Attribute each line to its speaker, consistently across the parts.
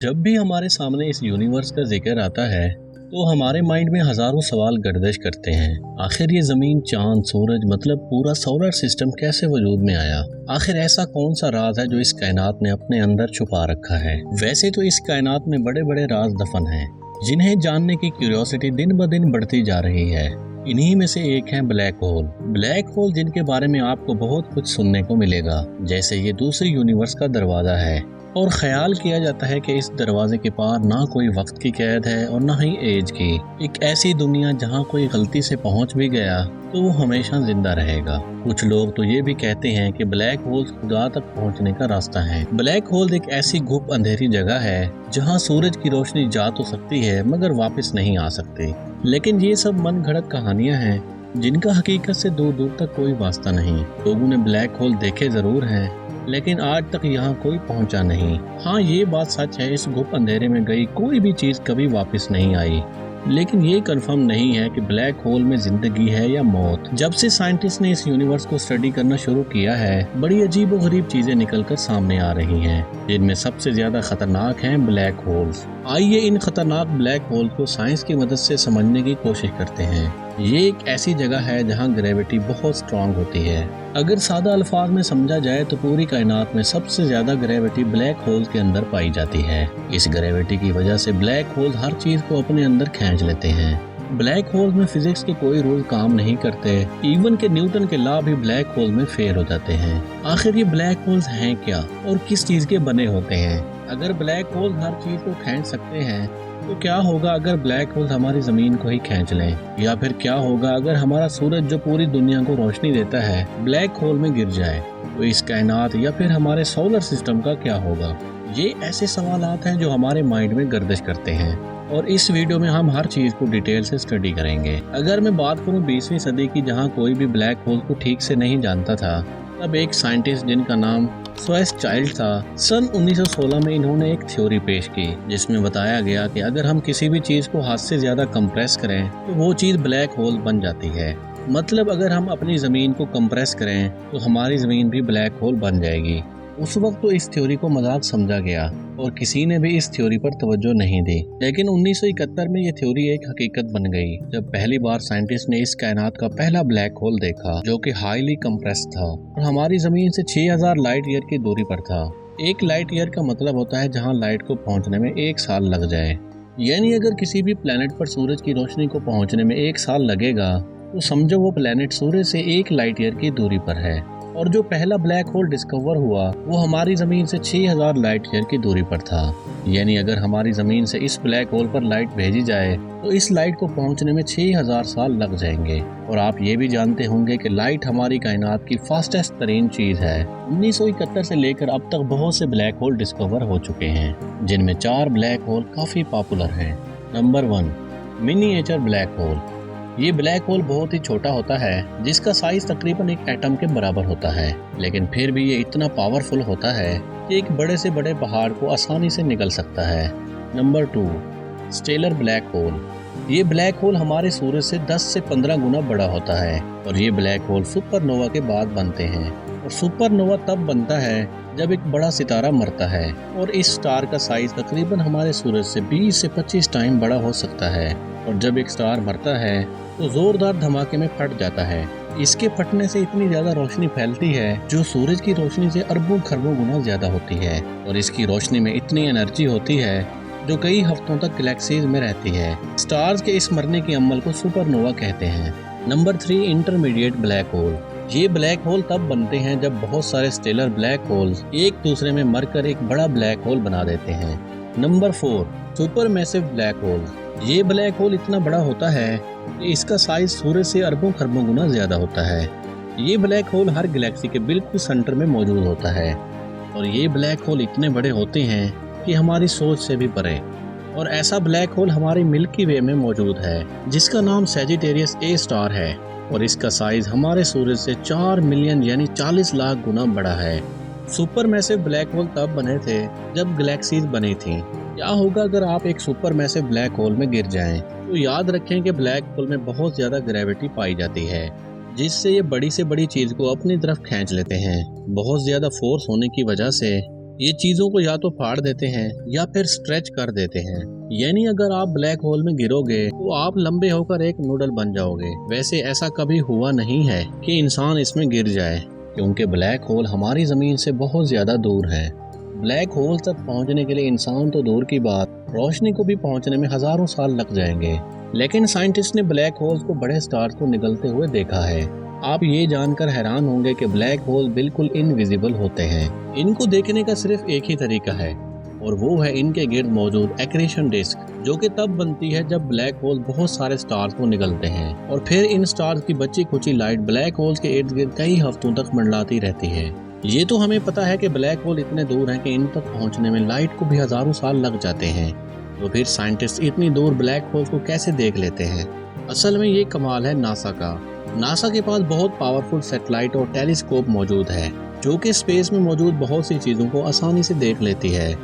Speaker 1: जब भी हमारे सामने इस यूनिवर्स का जिक्र आता है तो हमारे माइंड में हजारों सवाल गर्दिश करते हैं। आखिर ये जमीन, चांद, सूरज मतलब पूरा सोलर सिस्टम कैसे वजूद में आया? आखिर ऐसा कौन सा राज है जो इस कायनात ने अपने अंदर छुपा रखा है? वैसे तो इस कायनात में बड़े बड़े राज दफन हैं, जिन्हें जानने की क्यूरियोसिटी दिन ब दिन बढ़ती जा रही है। इन्हीं में से एक है ब्लैक होल। ब्लैक होल जिनके बारे में आपको बहुत कुछ सुनने को मिलेगा, जैसे ये दूसरी यूनिवर्स का दरवाजा है और ख्याल किया जाता है कि इस दरवाजे के पार ना कोई वक्त की कैद है और ना ही एज की। एक ऐसी दुनिया जहां कोई गलती से पहुंच भी गया तो वो हमेशा जिंदा रहेगा। कुछ लोग तो ये भी कहते हैं कि ब्लैक होल खुदा तक पहुंचने का रास्ता है। ब्लैक होल एक ऐसी गुप्त अंधेरी जगह है जहां सूरज की रोशनी जा तो सकती है मगर वापस नहीं आ सकती। लेकिन ये सब मन घड़त कहानियां हैं जिनका हकीकत से दूर दूर तक कोई वास्ता नहीं। लोगों ने ब्लैक होल देखे जरूर हैं, लेकिन आज तक यहाँ कोई पहुंचा नहीं। हाँ, ये बात सच है, इस गुप्त अंधेरे में गई कोई भी चीज कभी वापस नहीं आई। लेकिन ये कंफर्म नहीं है कि ब्लैक होल में जिंदगी है या मौत। जब से साइंटिस्ट ने इस यूनिवर्स को स्टडी करना शुरू किया है, बड़ी अजीब और गरीब चीजें निकलकर सामने आ रही हैं, जिनमें सबसे ज्यादा खतरनाक हैं ब्लैक होल्स। आइए इन खतरनाक ब्लैक होल को साइंस की मदद से समझने की कोशिश करते हैं। ये एक ऐसी जगह है जहाँ ग्रेविटी बहुत स्ट्रांग होती है। अगर सादा अल्फाज में समझा जाए तो पूरी कायनात में सबसे ज्यादा ग्रेविटी ब्लैक होल के अंदर पाई जाती है। इस ग्रेविटी की वजह से ब्लैक होल हर चीज को अपने अंदर खींच लेते हैं। ब्लैक होल में फिजिक्स के कोई रूल काम नहीं करते, इवन के न्यूटन के लॉ भी ब्लैक होल में फेल हो जाते हैं। आखिर ये ब्लैक होल्स हैं क्या और किस चीज के बने होते हैं? अगर ब्लैक होल हर चीज को खींच सकते हैं तो क्या होगा अगर ब्लैक होल हमारी जमीन को ही खींच लें? या फिर क्या होगा अगर हमारा सूरज जो पूरी दुनिया को रोशनी देता है ब्लैक होल में गिर जाए? तो इस कायनात या फिर हमारे सोलर सिस्टम का क्या होगा? ये ऐसे सवालात हैं जो हमारे माइंड में गर्दिश करते हैं और इस वीडियो में हम हर चीज को डिटेल से स्टडी करेंगे। अगर मैं बात करूं 20वीं सदी की, जहां कोई भी ब्लैक होल को ठीक से नहीं जानता था, तब एक साइंटिस्ट जिनका नाम श्वार्ज़चाइल्ड था, सन 1916 में इन्होंने एक थ्योरी पेश की जिसमें बताया गया कि अगर हम किसी भी चीज को हद से ज्यादा कंप्रेस करें तो वो चीज ब्लैक होल बन जाती है। मतलब अगर हम अपनी जमीन को कंप्रेस करें तो हमारी जमीन भी ब्लैक होल बन जाएगी। उस वक्त तो इस थ्योरी को मजाक समझा गया और किसी ने भी इस थ्योरी पर तवज्जो नहीं दी। लेकिन 1971 में ये थ्योरी एक हकीकत बन गई जब पहली बार साइंटिस्ट ने इस कायनात का पहला ब्लैक होल देखा, जो कि हाईली कंप्रेस था और हमारी जमीन से 6000 लाइट ईयर की दूरी पर था। एक लाइट ईयर का मतलब होता है जहाँ लाइट को पहुँचने में 1 साल लग जाए। यानी अगर किसी भी प्लेनेट पर सूरज की रोशनी को पहुँचने में 1 साल लगेगा तो समझो वो प्लेनेट सूरज से 1 लाइट ईयर की दूरी पर है। और जो पहला ब्लैक होल डिस्कवर हुआ वो हमारी जमीन से 6000 लाइट ईयर की दूरी पर था। यानी अगर हमारी जमीन से इस ब्लैक होल पर लाइट भेजी जाए तो इस लाइट को पहुंचने में 6000 साल लग जाएंगे। और आप ये भी जानते होंगे कि लाइट हमारी कायनात की फास्टेस्ट तरीन चीज है। 1971 से लेकर अब तक बहुत से ब्लैक होल डिस्कवर हो चुके हैं, जिनमें 4 ब्लैक होल काफी पॉपुलर हैं। Number 1, miniature black hole. ये ब्लैक होल बहुत ही छोटा होता है, जिसका साइज तकरीबन एक एटम के बराबर होता है, लेकिन फिर भी ये इतना पावरफुल होता है कि एक बड़े से बड़े पहाड़ को आसानी से निगल सकता है। Number 2, stellar black hole. ये ब्लैक होल हमारे सूरज से 10 से 15 गुना बड़ा होता है और ये ब्लैक होल सुपरनोवा के बाद बनते हैं। और सुपरनोवा तब बनता है जब एक बड़ा सितारा मरता है और इस स्टार का साइज तकरीबन हमारे सूरज से 20 से 25 टाइम बड़ा हो सकता है। और जब एक स्टार मरता है तो जोरदार धमाके में फट जाता है। इसके फटने से इतनी ज्यादा रोशनी फैलती है जो सूरज की रोशनी से अरबों खरबों गुना ज्यादा होती है और इसकी रोशनी में इतनी एनर्जी होती है जो कई हफ्तों तक गैलेक्सीज में रहती है। स्टार्स के इस मरने के अमल को सुपरनोवा कहते हैं। Number 3, intermediate black hole. ये ब्लैक होल तब बनते हैं जब बहुत सारे स्टेलर ब्लैक होल्स एक दूसरे में मरकर एक बड़ा ब्लैक होल बना देते हैं। Number 4, supermassive black hole. ये ब्लैक होल इतना बड़ा होता है कि इसका साइज सूरज से अरबों खरबों गुना ज्यादा होता है। ये ब्लैक होल हर गैलेक्सी के बिल्कुल सेंटर में मौजूद होता है और ये ब्लैक होल इतने बड़े होते हैं कि हमारी सोच से भी परे। और ऐसा ब्लैक होल हमारी मिल्की वे में मौजूद है जिसका नाम सैजिटेरियस ए स्टार है और इसका साइज हमारे सूरज से 4 मिलियन यानी 40 लाख गुना बड़ा है। सुपरमैसिव ब्लैक होल तब बने थे जब गैलेक्सीज बनी थी। क्या होगा अगर आप एक सुपरमैसिव ब्लैक होल में गिर जाएं? तो याद रखें कि ब्लैक होल में बहुत ज्यादा ग्रेविटी पाई जाती है, जिससे ये बड़ी से बड़ी चीज को अपनी तरफ खींच लेते हैं। बहुत ज्यादा फोर्स होने की वजह से ये चीज़ों को या तो फाड़ देते हैं या फिर स्ट्रेच कर देते हैं। यानी अगर आप ब्लैक होल में गिरोगे तो आप लंबे होकर एक नूडल बन जाओगे। वैसे ऐसा कभी हुआ नहीं है कि इंसान इसमें गिर जाए, क्योंकि ब्लैक होल हमारी ज़मीन से बहुत ज़्यादा दूर है। ब्लैक होल तक पहुंचने के लिए इंसान तो दूर की बात, रोशनी को भी पहुंचने में हज़ारों साल लग जाएंगे। लेकिन साइंटिस्ट ने ब्लैक होल्स को बड़े स्टार्स को निकलते हुए देखा है। आप ये जानकर हैरान होंगे कि ब्लैक होल बिल्कुल इनविजिबल होते हैं। इनको देखने का सिर्फ एक ही तरीका है और वो है इनके गिर्द मौजूद एक्रेशन डिस्क, जो कि तब बनती है जब ब्लैक होल बहुत सारे स्टार्स को निकलते हैं और फिर इन स्टार्स की बची खुची लाइट ब्लैक होल्स के इर्द गिर्द कई हफ्तों तक मंडलाती रहती है। ये तो हमें पता है कि ब्लैक होल इतने दूर हैं कि इन तक पहुंचने में लाइट को भी हजारों साल लग जाते हैं। तो फिर साइंटिस्ट इतनी दूर ब्लैक होल्स को कैसे देख लेते हैं? असल में ये कमाल है नासा का। नासा के पास बहुत पावरफुल सैटेलाइट और टेलीस्कोप मौजूद है, जो कि स्पेस में मौजूद बहुत सी चीज़ों को आसानी से देख लेती है।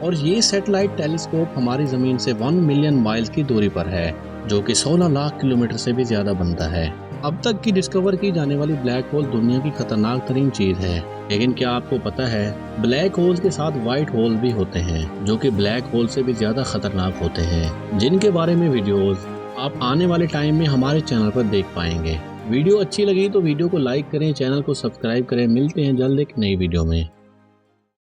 Speaker 1: और ये सैटेलाइट टेलीस्कोप हमारी ज़मीन से 1 मिलियन माइल्स की दूरी पर है, जो कि 16 लाख किलोमीटर से भी ज़्यादा बनता है। अब तक की डिस्कवर की जाने वाली ब्लैक होल दुनिया की खतरनाक तरीन चीज़ है। लेकिन क्या आपको पता है, ब्लैक होल्स के साथ व्हाइट होल भी होते हैं, जो कि ब्लैक होल से भी ज़्यादा खतरनाक होते हैं, जिनके बारे में वीडियोस आप आने वाले टाइम में हमारे चैनल पर देख पाएंगे। वीडियो अच्छी लगी तो वीडियो को लाइक करें, चैनल को सब्सक्राइब करें। मिलते हैं जल्द एक नई वीडियो में।